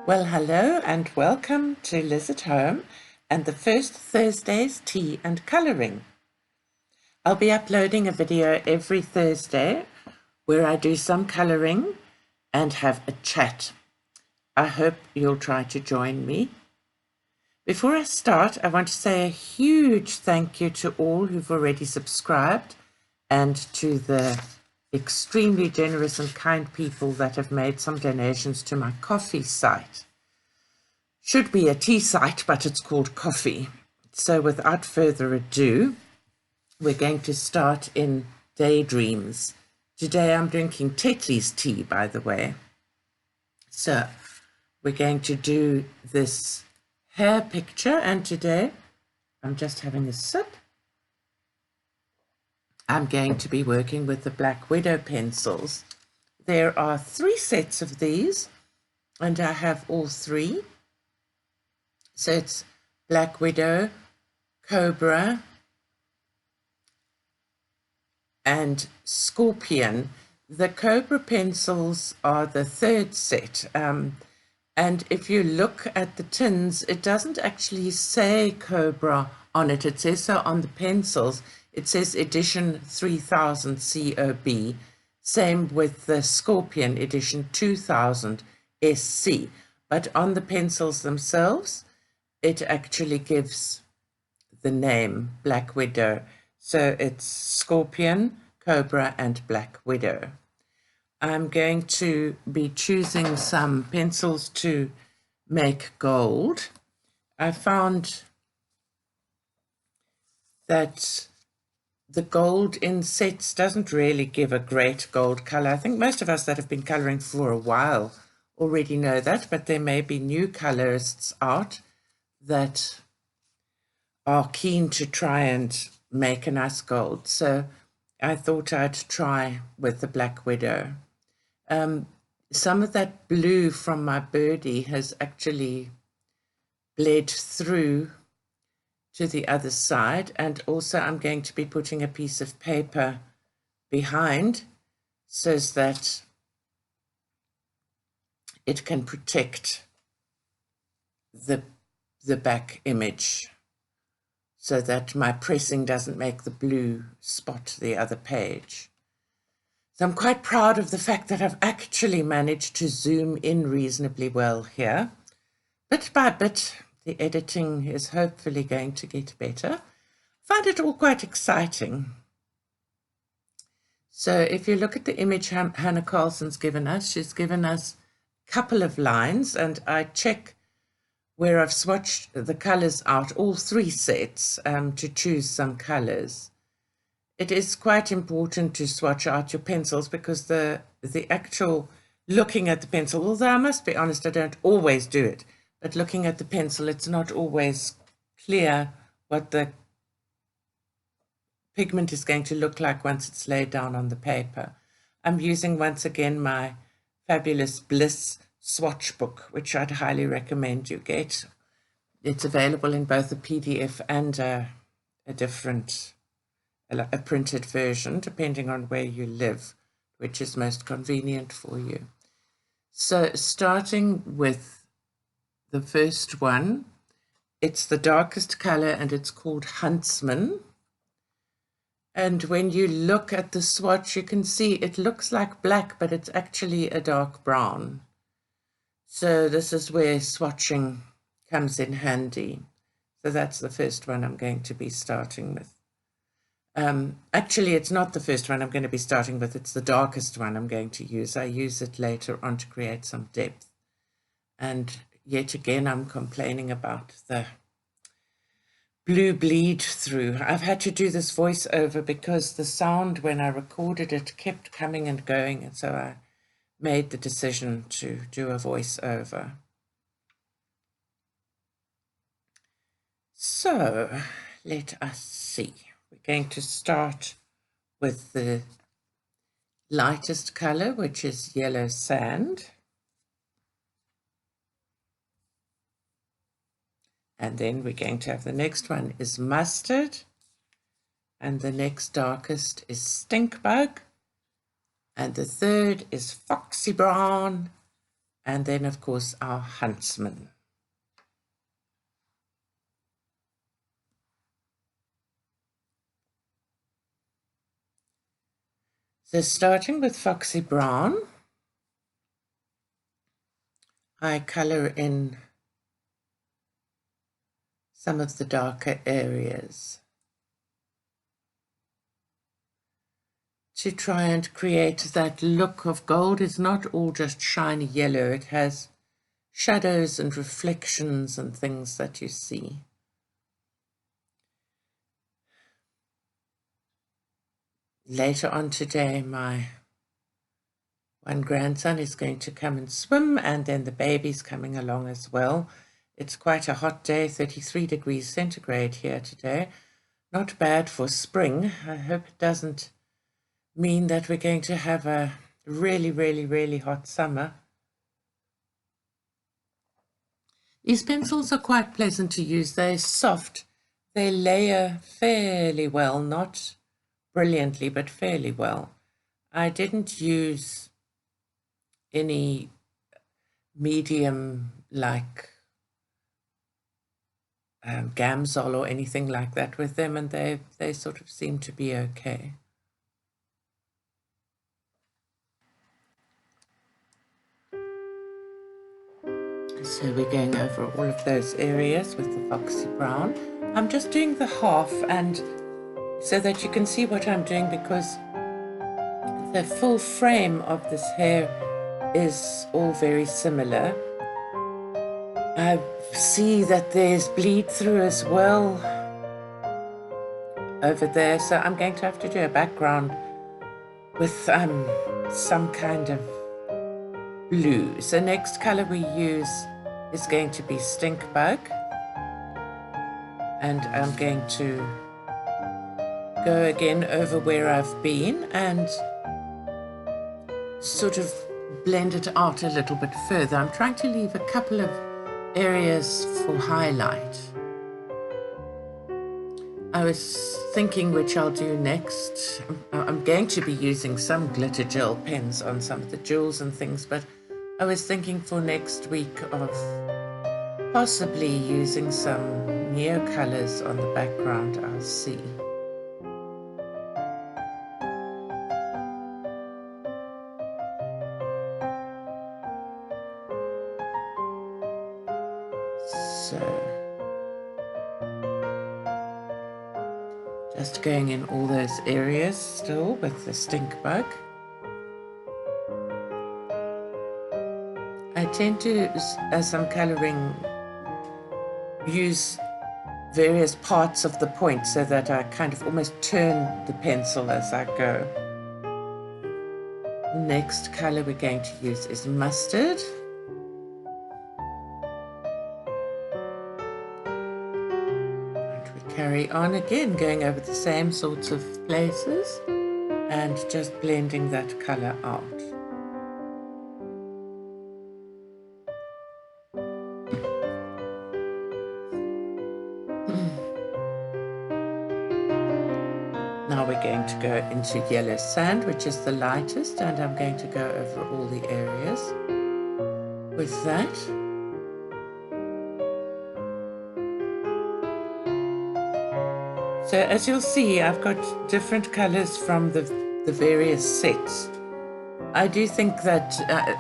Well, hello and welcome to Liz at Home and the first Thursday's Tea and Colouring. I'll be uploading a video every Thursday where I do some colouring and have a chat. I hope you'll try to join me. Before I start, I want to say a huge thank you to all who've already subscribed and to the extremely generous and kind people that have made some donations to my coffee site. Should be a tea site, but it's called coffee. So without further ado, we're going to start in Daydreams. Today I'm drinking Tetley's tea, by the way. So we're going to do this hair picture, and today I'm just having a sip. I'm going to be working with the Black Widow pencils. There are 3 sets of these, and I have all 3. So it's Black Widow, Cobra, and Scorpion. The Cobra pencils are the 3rd set. And if you look at the tins, it doesn't actually say Cobra on it. It says so on the pencils. It says edition 3000 COB. Same with the Scorpion edition 2000 SC. But on the pencils themselves, it actually gives the name Black Widow. So it's Scorpion, Cobra, and Black Widow. I'm going to be choosing some pencils to make gold. I found that the gold in sets doesn't really give a great gold color. I think most of us that have been coloring for a while already know that, but there may be new colorists out that are keen to try and make a nice gold. So I thought I'd try with the Black Widow. Some of that blue from my birdie has actually bled through to the other side, and also I'm going to be putting a piece of paper behind so that it can protect the back image, so that my pressing doesn't make the blue spot the other page. So I'm quite proud of the fact that I've actually managed to zoom in reasonably well here. Bit by bit, the editing is hopefully going to get better. I find it all quite exciting. So if you look at the image Hanna Karlzon's given us, she's given us a couple of lines, and I check where I've swatched the colors out, all 3 sets, to choose some colors. It is quite important to swatch out your pencils, because the actual looking at the pencil, although I must be honest, I don't always do it, but looking at the pencil, it's not always clear what the pigment is going to look like once it's laid down on the paper. I'm using once again my fabulous Bliss Swatch Book, which I'd highly recommend you get. It's available in both a PDF and a printed version, depending on where you live, which is most convenient for you. So starting with the first one, it's the darkest color and it's called Huntsman. And when you look at the swatch, you can see it looks like black, but it's actually a dark brown. So this is where swatching comes in handy. So that's the first one I'm going to be starting with. Actually, it's not the first one I'm going to be starting with. It's the darkest one I'm going to use. I use it later on to create some depth. And yet again, I'm complaining about the blue bleed through. I've had to do this voiceover because the sound when I recorded it kept coming and going, and so I made the decision to do a voiceover. So let us see. We're going to start with the lightest color, which is yellow sand. And then we're going to have the next one is mustard. And the next darkest is stink bug. And the third is foxy brown. and then of course our huntsman. So starting with Foxy Brown, I color in some of the darker areas to try and create that look of gold. It's not all just shiny yellow, it has shadows and reflections and things that you see. Later on today, my one grandson is going to come and swim, and then the baby's coming along as well. It's quite a hot day, 33 degrees centigrade here today. Not bad for spring. I hope it doesn't mean that we're going to have a really, really, really hot summer. These pencils are quite pleasant to use. They're soft. They layer fairly well, not brilliantly, but fairly well. I didn't use any medium like Gamsol or anything like that with them, and they sort of seem to be okay. So we're going over all of those areas with the Foxy Brown. I'm just doing the half, and so that you can see what I'm doing, because the full frame of this hair is all very similar. I see that there's bleed through as well over there, so I'm going to have to do a background with some kind of blue. So next color we use is going to be Stink Bug, and I'm going to go again over where I've been and sort of blend it out a little bit further. I'm trying to leave a couple of areas for highlight. I was thinking which I'll do next. I'm going to be using some glitter gel pens on some of the jewels and things, but I was thinking for next week of possibly using some neo colors on the background. I'll see. Just going in all those areas still with the Stink Bug. I tend to, as I'm coloring, use various parts of the point so that I kind of almost turn the pencil as I go. The next color we're going to use is Mustard. Carry on again, going over the same sorts of places and just blending that color out. Now we're going to go into Yellow Sand, which is the lightest, and I'm going to go over all the areas with that. So as you'll see, I've got different colors from the various sets. I do think that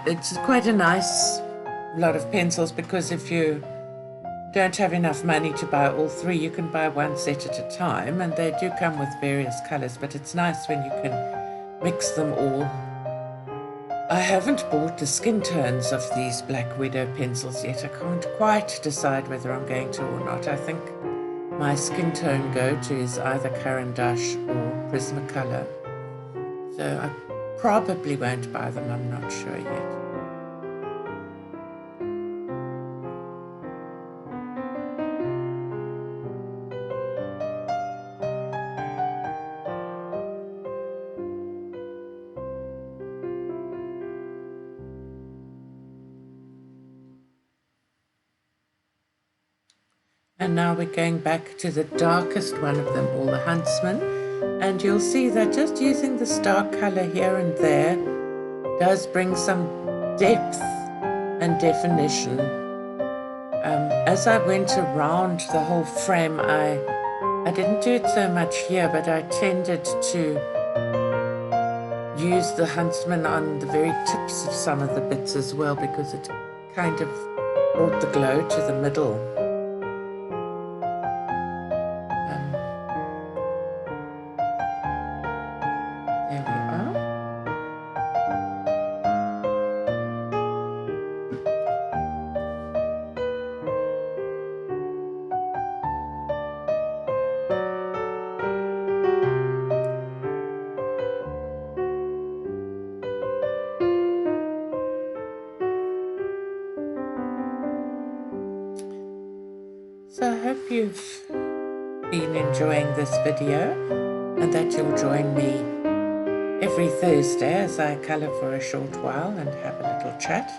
it's quite a nice lot of pencils, because if you don't have enough money to buy all three, you can buy one set at a time, and they do come with various colors, but it's nice when you can mix them all. I haven't bought the skin tones of these Black Widow pencils yet. I can't quite decide whether I'm going to or not. I think my skin tone go-to is either Caran d'Ache or Prismacolor. So I probably won't buy them, I'm not sure yet. And now we're going back to the darkest one of them all, the Huntsman. And you'll see that just using the stark color here and there does bring some depth and definition. As I went around the whole frame, I didn't do it so much here, but I tended to use the huntsman on the very tips of some of the bits as well, because it kind of brought the glow to the middle. There we are. So I hope you've been enjoying this video and that you'll join me every Thursday as I colour for a short while and have a little chat.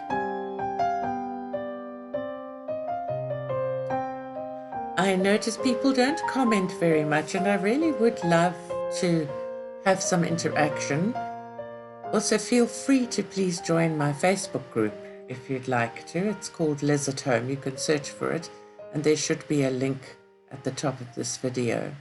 I notice people don't comment very much, and I really would love to have some interaction. Also, feel free to please join my Facebook group if you'd like to. It's called Liz at Home. You can search for it, and there should be a link at the top of this video.